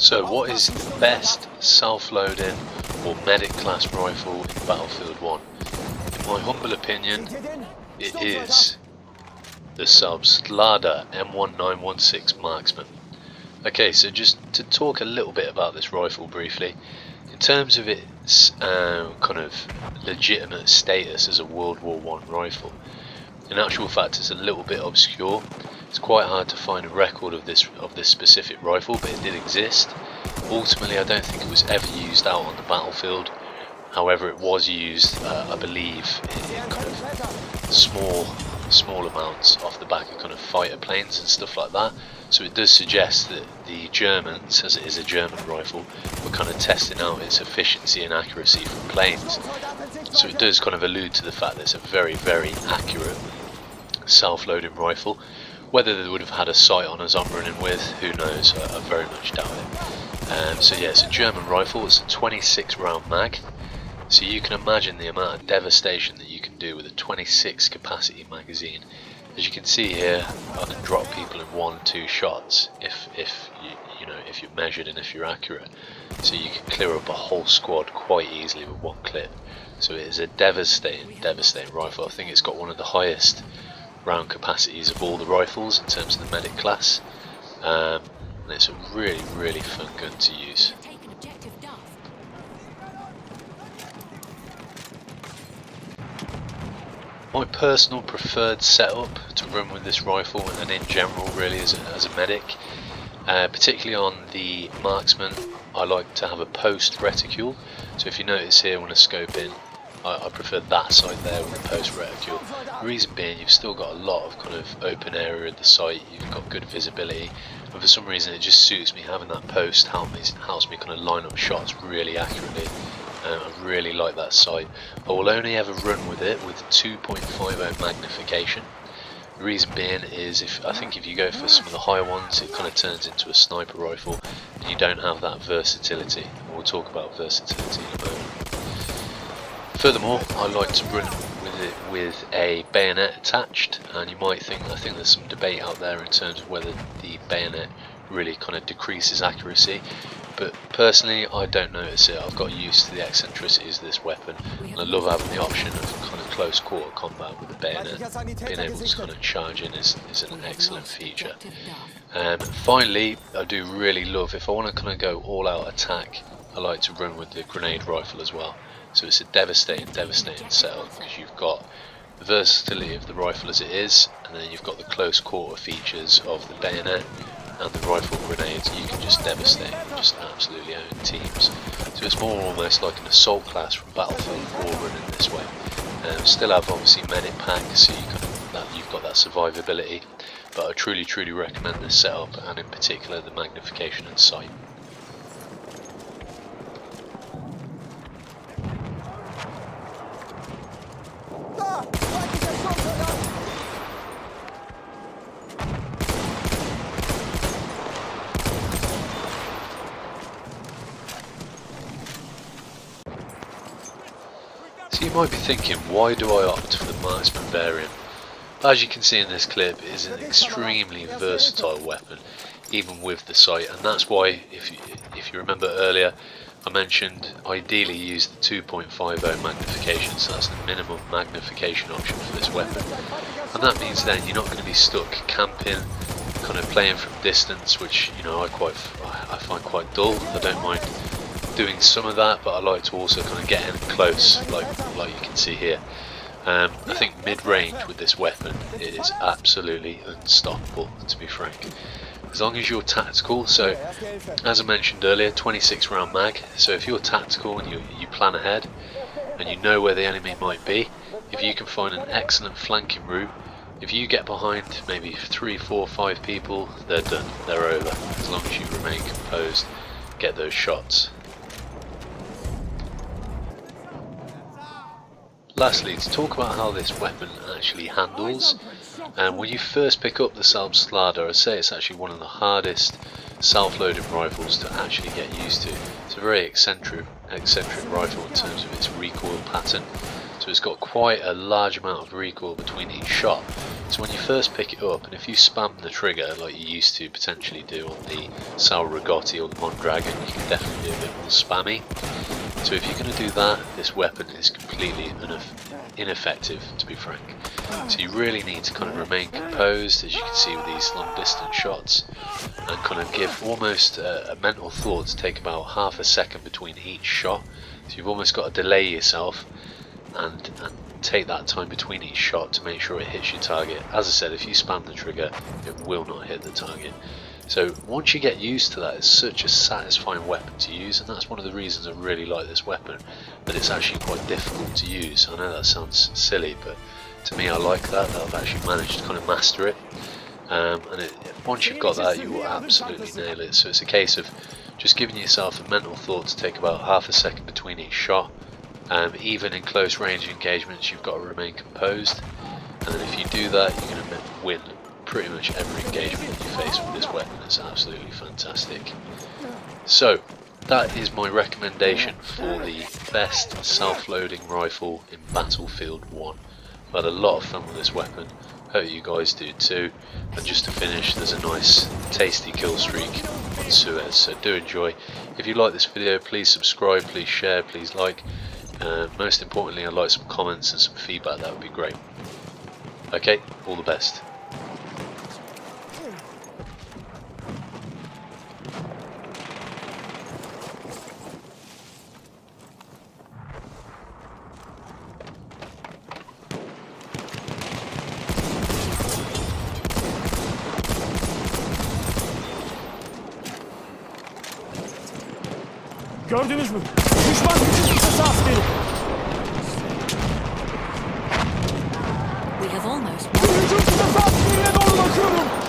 So what is the best self-loading or medic class rifle in Battlefield 1? In my humble opinion, it is the Subslada M1916 Marksman. Okay, so just to talk a little bit about this rifle briefly, in terms of its kind of legitimate status as a World War I rifle, in actual fact it's a little bit obscure. It's quite hard to find a record of this specific rifle, but it did exist. Ultimately, I don't think it was ever used out on the battlefield. However, it was used, I believe, in kind of small amounts off the back of kind of fighter planes and stuff like that. So it does suggest that the Germans, as it is a German rifle, were kind of testing out its efficiency and accuracy from planes. So it does kind of allude to the fact that it's a very, very accurate self-loading rifle. Whether they would have had a sight on as I'm running with, who knows, I very much doubt it. So yeah, it's a German rifle, it's a 26 round mag, so you can imagine the amount of devastation that you can do with a 26 capacity magazine. As you can see here, I can drop people in 1-2 shots if you're measured and if you're accurate. So you can clear up a whole squad quite easily with one clip. So it is a devastating rifle. I think it's got one of the highest round capacities of all the rifles in terms of the medic class, and it's a really fun gun to use. My personal preferred setup to run with this rifle, and in general really as a medic, particularly on the Marksman, I like to have a post reticule. So if you notice here when I scope in, I prefer that side there with the post reticule. The reason being, you've still got a lot of kind of open area at the site, you've got good visibility, and for some reason it just suits me having that post, helps me kind of line up shots really accurately. I really like that sight. I will only ever run with it with 2.50 magnification. The reason being is, I think if you go for some of the higher ones, it kind of turns into a sniper rifle, and you don't have that versatility. And we'll talk about versatility in a moment. Furthermore, I like to run with it with a bayonet attached, and you might think, I think there's some debate out there in terms of whether the bayonet really kind of decreases accuracy, but personally I don't notice it. I've got used to the eccentricities of this weapon, and I love having the option of kind of close quarter combat with the bayonet. Being able to kind of charge in is an excellent feature. Finally, I do really love, if I want to kind of go all out attack, I like to run with the grenade rifle as well. So it's a devastating setup, because you've got the versatility of the rifle as it is, and then you've got the close quarter features of the bayonet and the rifle grenades. You can just devastate, just absolutely own teams. So it's more almost like an assault class from Battlefield 4 running this way. Still have obviously medic packs, so you've got that survivability, but I truly recommend this setup, and in particular the magnification and sight. So you might be thinking, why do I opt for the Marksman variant? As you can see in this clip, it is an extremely versatile weapon, even with the sight, and that's why, if you remember earlier, I mentioned ideally use the 2.50 magnification, so that's the minimum magnification option for this weapon. And that means then you're not going to be stuck camping, kind of playing from distance, which I find quite dull. I don't mind doing some of that, but I like to also kind of get in close, like you can see here. I think mid-range with this weapon, it is absolutely unstoppable, to be frank. As long as you're tactical, so as I mentioned earlier, 26 round mag, so if you're tactical and you plan ahead and you know where the enemy might be, if you can find an excellent flanking route, if you get behind maybe 3, 4, 5 people, they're done, they're over, as long as you remain composed, get those shots. Lastly, to talk about how this weapon actually handles, and when you first pick up the Subslada, I'd say it's actually one of the hardest self-loading rifles to actually get used to. It's a very eccentric rifle in terms of its recoil pattern. so it's got quite a large amount of recoil between each shot. So when you first pick it up, and if you spam the trigger like you used to potentially do on the Sal Rigotti or the Mondragon, you can definitely be a bit more spammy. So if you're going to do that, this weapon is completely ineffective, to be frank. So you really need to kind of remain composed, as you can see with these long distance shots, and kind of give almost a mental thought to take about half a second between each shot. So you've almost got to delay yourself and take that time between each shot to make sure it hits your target. As I said, if you spam the trigger, it will not hit the target. So once you get used to that, it's such a satisfying weapon to use, and that's one of the reasons I really like this weapon, but it's actually quite difficult to use. I know that sounds silly, but to me I like that I've actually managed to kind of master it. Once you've got that, you will absolutely nail it. So it's a case of just giving yourself a mental thought to take about half a second between each shot. Even in close range engagements, you've got to remain composed, and then if you do that, you're going to win pretty much every engagement you face with this weapon. It's absolutely fantastic. So that is my recommendation for the best self-loading rifle in Battlefield 1. I've had a lot of fun with this weapon, hope you guys do too. And just to finish, there's a nice tasty kill streak on Suez, so do enjoy. If you like this video, please subscribe, please share, please like. Most importantly, I'd like some comments and some feedback, that would be great. Okay, all the best. Gördünüz mü? Düşman küçük kısası askeri. We have almost Hücum kısası askeriye doğru bakıyorum.